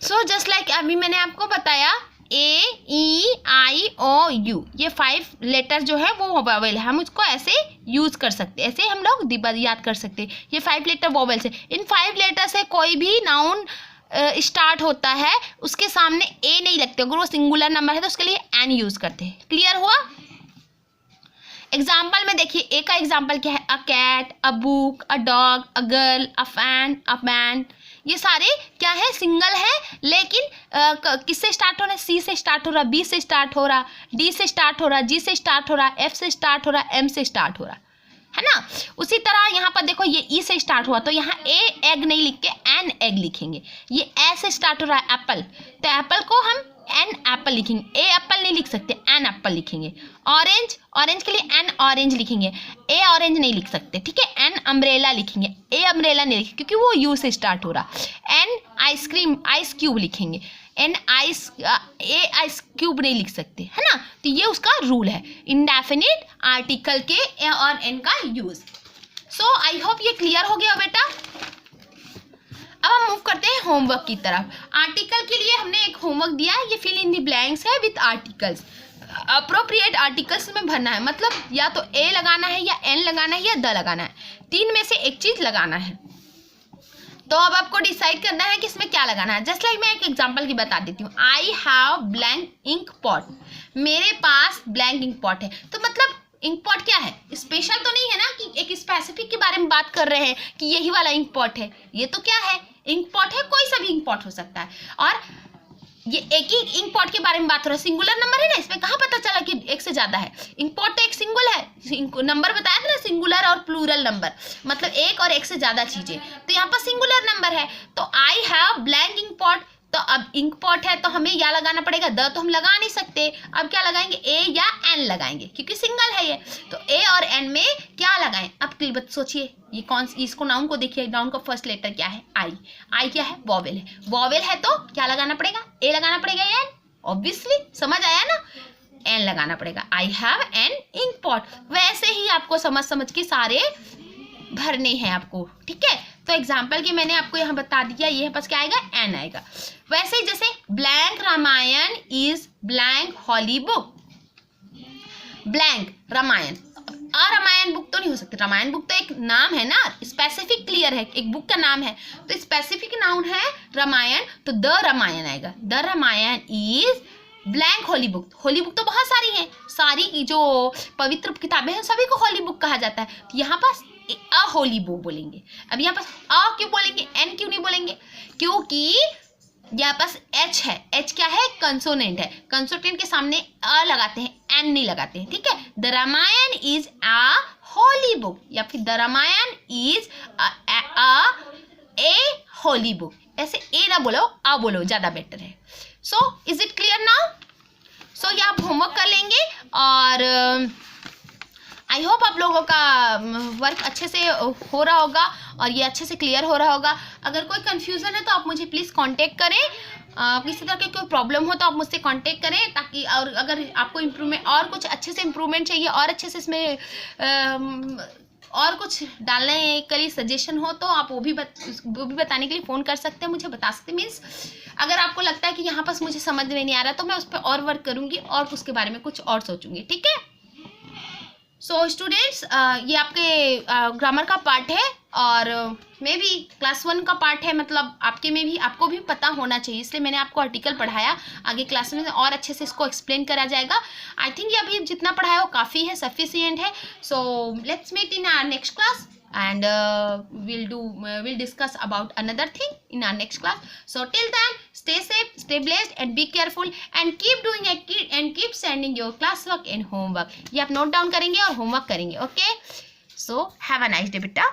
So just like अभी मैंने आपको बताया AEIOU ये 5 लेटर जो है वो वोवेल है, हम उसको ऐसे यूज़ कर सकते हैं, ऐसे हम लोग याद कर सकते हैं। ये 5 लेटर वोवेल्स है। इन 5 लेटर से कोई भी नाउन स्टार्ट होता है उसके सामने ए नहीं लगते, अगर वो सिंगुलर नंबर है तो उसके लिए एन यूज़ करते हैं। क्लियर हुआ? एग्जाम्पल में देखिए, ए का एग्जाम्पल क्या है? A cat, a book, a dog, a girl, a fan, a man. ये सारे क्या है? सिंगल है, लेकिन किससे स्टार्ट हो रहा है? सी से स्टार्ट हो रहा, बी से स्टार्ट हो रहा, डी से स्टार्ट हो रहा, जी से स्टार्ट हो रहा, एफ से स्टार्ट हो रहा, एम से स्टार्ट हो रहा है ना। उसी तरह यहाँ पर देखो, ये ई से स्टार्ट हुआ तो यहाँ ए एग नहीं लिख के एन एग लिखेंगे। ये ए से स्टार्ट हो रहा है एप्पल, तो एप्पल को हम एन एप्पल लिखेंगे। ए एप्पल नहीं लिख सकते, एन एप्पल लिखेंगे। ऑरेंज, ऑरेंज के लिए एन ऑरेंज लिखेंगे, ए ऑरेंज नहीं लिख सकते, ठीक है। एन अम्ब्रेला लिखेंगे, ए अम्ब्रेला नहीं लिखेंगे क्योंकि वो यू से स्टार्ट हो रहा। एन आइसक्रीम, आइस क्यूब लिखेंगे, an ice A ice cube नहीं लिख सकते, है ना। तो ये उसका रूल है, इंडेफिनिट आर्टिकल के ए और एन का यूज। सो आई होप ये क्लियर हो गया बेटा। अब हम मूव करते हैं होमवर्क की तरफ। आर्टिकल के लिए हमने एक होमवर्क दिया है, ये फिल इन द ब्लैंक्स है विथ आर्टिकल्स। अप्रोप्रिएट आर्टिकल्स में भरना है, मतलब या तो ए लगाना है या एन लगाना है या द लगाना है, 3 में से एक चीज लगाना है। तो अब आपको डिसाइड करना है कि इसमें क्या लगाना है। जस्ट लाइक मैं एक एग्जांपल की बता देती हूँ। I have blank ink pot, मेरे पास ब्लैंक इंक पॉट है। तो मतलब इंक पॉट क्या है? स्पेशल तो नहीं है ना कि एक स्पेसिफिक के बारे में बात कर रहे हैं कि यही वाला इंक पॉट है। ये तो क्या है? इंक पॉट है, कोई सा भी इंक पॉट हो सकता है। और ये एक ही इंक पॉट के बारे में बात हो रहा है, सिंगुलर नंबर है ना, इसमें कहाँ पता चला कि एक से ज्यादा है। इंक पॉट तो एक सिंगुल है, नंबर बताया था ना, सिंगुलर और प्लूरल नंबर, मतलब एक और एक से ज्यादा चीजें। तो यहाँ पर सिंगुलर नंबर है, तो I have blank ink pot. तो अब इंक पॉट है तो हमें या लगाना पड़ेगा, द तो हम लगा नहीं सकते। अब क्या लगाएंगे? ए या एन लगाएंगे क्योंकि सिंगल है ये। तो ए और एन में क्या लगाएं? अब सोचिए, ये कौन, इसको नाउन को देखिए, नाउन का फर्स्ट लेटर क्या है? आई। आई क्या है? वॉवेल है। वॉवेल है तो क्या लगाना पड़ेगा? ए लगाना पड़ेगा या एन? ऑब्वियसली समझ आया ना, एन लगाना पड़ेगा। I have an ink pot. वैसे ही आपको समझ के सारे भरने हैं आपको, ठीक है। तो एग्जाम्पल की मैंने आपको यहाँ बता दिया, ये बस क्या आएगा? एन आएगा। वैसे ही जैसे blank Ramayan is blank holy book, blank Ramayan, Ramayan book तो नहीं हो सकती। रामायण बुक तो एक नाम है ना, स्पेसिफिक क्लियर है, एक बुक का नाम है, तो स्पेसिफिक नाउन है रामायण, तो द रामायण आएगा। The Ramayan is blank holy book. Holy book तो बहुत सारी हैं, सारी जो पवित्र किताबें हैं सभी को होली बुक कहा जाता है। तो यहाँ पास अ होली बुक बोलेंगे। अब यहाँ पास अ क्यों बोलेंगे, एन क्यों नहीं बोलेंगे? क्योंकि यहाँ पास एच है। एच क्या है? कंसोनेंट है। कंसोनेंट के सामने अ लगाते हैं, एन नहीं लगाते हैं, ठीक है। The Ramayan is a holy book, या फिर the Ramayan is a holy book. ऐसे ए ना बोलो, आ बोलो, ज्यादा बेटर है। So is it clear now? So ये आप होमवर्क कर लेंगे और आई होप आप लोगों का वर्क अच्छे से हो रहा होगा और ये अच्छे से क्लियर हो रहा होगा। अगर कोई कन्फ्यूज़न है तो आप मुझे प्लीज़ कांटेक्ट करें। किसी तरह की कोई प्रॉब्लम हो तो आप मुझसे कांटेक्ट करें, ताकि और अगर आपको इम्प्रूवमेंट और कुछ अच्छे से इम्प्रूवमेंट चाहिए और अच्छे से इसमें और कुछ डालने के लिए सजेशन हो तो आप वो भी बताने के लिए फ़ोन कर सकते हैं, मुझे बता सकते हैं। मीन्स अगर आपको लगता है कि यहाँ पास मुझे समझ में नहीं आ रहा तो मैं उस पर और वर्क करूँगी और उसके बारे में कुछ और सोचूंगी, ठीक है। सो स्टूडेंट्स, ये आपके ग्रामर का पार्ट है और मे भी क्लास 1 का पार्ट है, मतलब आपके में भी आपको भी पता होना चाहिए, इसलिए मैंने आपको आर्टिकल पढ़ाया। आगे क्लास में और अच्छे से इसको एक्सप्लेन करा जाएगा। आई थिंक ये अभी जितना पढ़ाया वो काफ़ी है, सफिशिएंट है। So let's meet in our next class and we'll discuss about another thing in our next class. So till then, stay safe, stay blessed and be careful and keep doing and keep sending your classwork and homework. ये आप note down करेंगे और homework करेंगे, okay. So have a nice day बेटा।